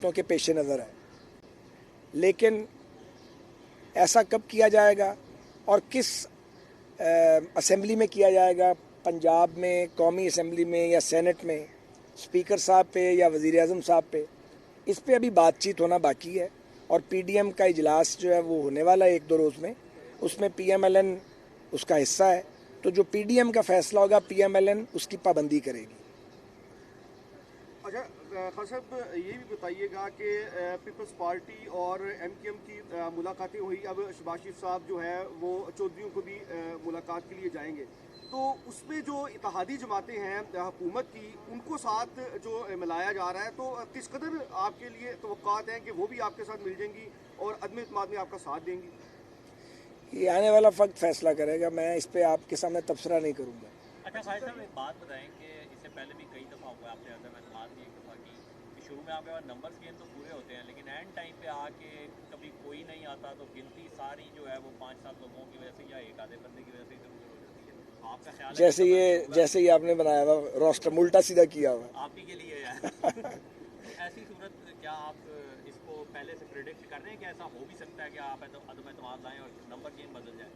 के पेश नज़र है, लेकिन ऐसा कब किया जाएगा और किस असेंबली में किया जाएगा, पंजाब में कौमी असेंबली में या सेनेट में, स्पीकर साहब पे या वज़ीर आज़म साहब पे, इस पे अभी बातचीत होना बाकी है। और पीडीएम का इजलास जो है वो होने वाला है 1-2 रोज़ में, उसमें पीएमएलएन उसका हिस्सा है, तो जो पीडीएम का फैसला होगा पीएमएलएन उसकी पाबंदी करेगी। अच्छा खान साहब, ये भी बताइएगा कि पीपल्स पार्टी और एमकेएम की मुलाकातें हुई, अब शहबाज शरीफ साहब जो है वो चौधरियों को भी मुलाकात के लिए जाएंगे, तो उसमें जो इत्तेहादी जमातें हैं हुकूमत की, उनको साथ जो मिलाया जा रहा है, तो किस कदर आपके लिए तवक्कात हैं कि वो भी आपके साथ मिल जाएंगी और अदम इत्मीनान में आपका साथ देंगी? ये आने वाला वक्त फैसला करेगा, मैं इस पे आपके सामने तबसरा नहीं करूँगा। अच्छा साहिब साहब, एक बात बताएं कि इससे पहले भी कई दफ़ा हुआ है, आपने अदम एतमाद की एक दफ़ा की कि शुरू में आपके पास नंबर्स गेम तो पूरे होते हैं, लेकिन एंड टाइम पे आके कभी कोई नहीं आता तो गिनती सारी जो है वो 5-7 लोगों की वजह से या एक आधे बंदे की वजह से इधर उधर हो जाती है। तो आपका ख्याल है जैसे ये आपने बनाया हुआ रोस्टर उल्टा सीधा किया हुआ आप ही के लिए है ऐसी सूरत क्या आप इसको पहले से प्रेडिक्ट कर रहे हैं कि ऐसा हो भी सकता है कि आप अदम एतमाद लाएं और नंबर गेम बदल जाए?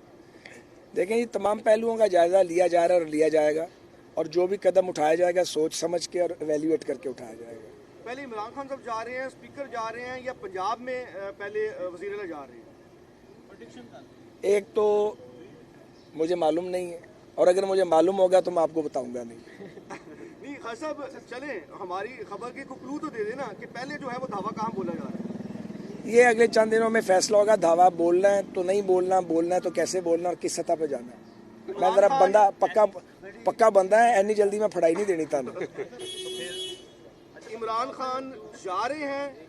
देखें, ये तमाम पहलुओं का जायज़ा लिया जा रहा है और लिया जाएगा, और जो भी कदम उठाया जाएगा सोच समझ के और एवेल्यूएट करके उठाया जाएगा। पहले इमरान खान साहब जा रहे हैं, स्पीकर जा रहे हैं, या पंजाब में पहले वज़ीर आला जा रहे हैं? एक तो मुझे मालूम नहीं है, और अगर मुझे मालूम होगा तो मैं आपको बताऊंगा नहीं। नहीं खान साहब, चलें हमारी खबर के को क्लू तो दे देना कि पहले जो है वो धावा कहाँ बोला जा रहा है। ये अगले चंद दिनों में फैसला होगा। धावा बोलना है तो नहीं बोलना, बोलना है तो कैसे बोलना और किस सतह पे जाना है। मैं जरा बंदा पक्का बंदा है, इतनी जल्दी में फड़ाई नहीं देनी था। इमरान खान जा रहे हैं?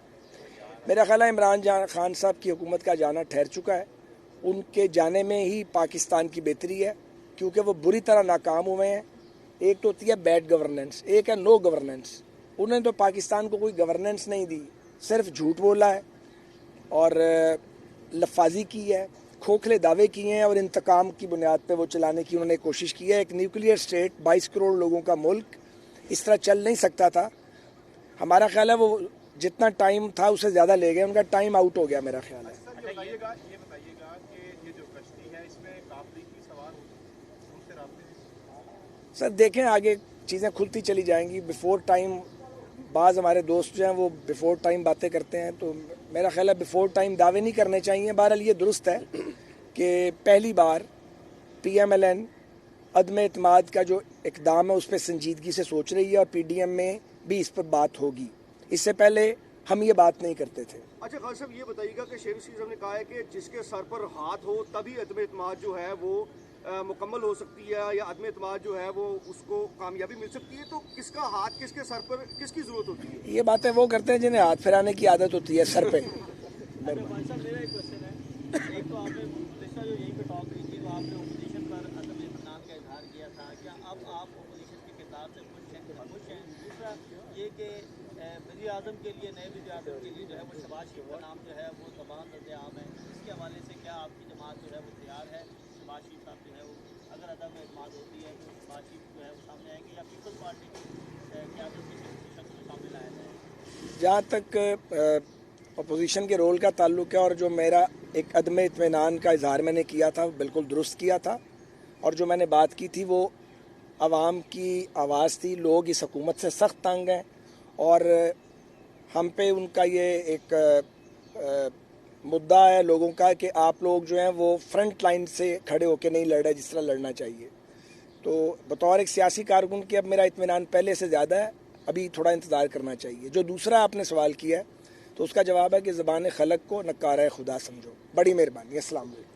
मेरा ख्याल है इमरान खान साहब की हुकूमत का जाना ठहर चुका है। उनके जाने में ही पाकिस्तान की बेहतरी है, क्योंकि वो बुरी तरह नाकाम हुए हैं। एक तो होती है बैड गवर्नेंस, एक है नो गवर्नेंस। उन्होंने तो पाकिस्तान को कोई गवर्नेंस नहीं दी, सिर्फ झूठ बोला है और लफाजी की है, खोखले दावे किए हैं और इंतकाम की बुनियाद पे वो चलाने की उन्होंने कोशिश की है। एक न्यूक्लियर स्टेट, 22 करोड़ लोगों का मुल्क इस तरह चल नहीं सकता था। हमारा ख्याल है वो जितना टाइम था उससे ज़्यादा ले गए, उनका टाइम आउट हो गया मेरा ख्याल है। ये बताइएगा कि ये जो कश्ती है इसमें काफिले की सवार उनसे राब्ते? सर देखें, आगे चीज़ें खुलती चली जाएंगी। बिफोर टाइम बाज़ हमारे दोस्त जो हैं वो बिफोर टाइम बातें करते हैं, तो मेरा ख्याल है बिफोर टाइम दावे नहीं करने चाहिए। बहरहाल ये दुरुस्त है कि पहली बार पीएमएलएन अदम एतमाद का जो इक़दाम है उस पर संजीदगी से सोच रही है और पीडीएम में भी इस पर बात होगी। इससे पहले हम ये बात नहीं करते थे। अच्छा खान साहब, ये बताइएगा कि शेर साहब ने कहा है कि जिसके सर पर हाथ हो तभी अदम एतमाद जो है वो मुकम्मल हो सकती है, या अदम एतमाद जो है वो उसको कामयाबी मिल सकती है। तो किसका हाथ किसके सर पर किसकी जरूरत होती है? ये बातें वो करते हैं जिन्हें हाथ फिराने की आदत होती है सर पे। मेरा एक क्वेश्चन है, एक तो आपने पिछला जो यहीं पे टॉक हुई थी तो आपने ओपोजिशन पर अदम इत्मीनान का इजहार किया था, क्या अब आप ओपोजिशन के किरदार से खुश हैं? दूसरा ये कि वज़ीर आज़म के लिए, नए वज़ीर आज़म के लिए जो है वो शहबाज शरीफ का नाम जो है वो तबाह नज़र है, इसके हवाले से क्या आपकी जमात जो है वो तैयार है? शहबाज शरीफ साहब जो है वो अगर अदम एतमाद होती है तो शहबाज शरीफ जो है वो सामने आएंगे, या पीपल्स पार्टी की क़यादत में शख्स को सामने लाया जाए? जहाँ तक अपोजिशन के रोल का ताल्लुक है, और जो मेरा एक अदम इत्मीनान का इजहार मैंने किया था बिल्कुल दुरुस्त किया था, और जो मैंने बात की थी वो आवाम की आवाज़ थी। लोग इस हुकूमत से सख्त तंग हैं और हम पे उनका ये एक मुद्दा है लोगों का कि आप लोग जो हैं वो फ्रंट लाइन से खड़े होकर नहीं लड़ रहे जिस तरह लड़ना चाहिए। तो बतौर एक सियासी कारकुन के अब मेरा इत्मीनान पहले से ज़्यादा है, अभी थोड़ा इंतज़ार करना चाहिए। जो दूसरा आपने सवाल किया है तो उसका जवाब है कि ज़बान खलक को नकारा खुदा समझो। बड़ी मेहरबानी। अस्सलाम वालेकुम।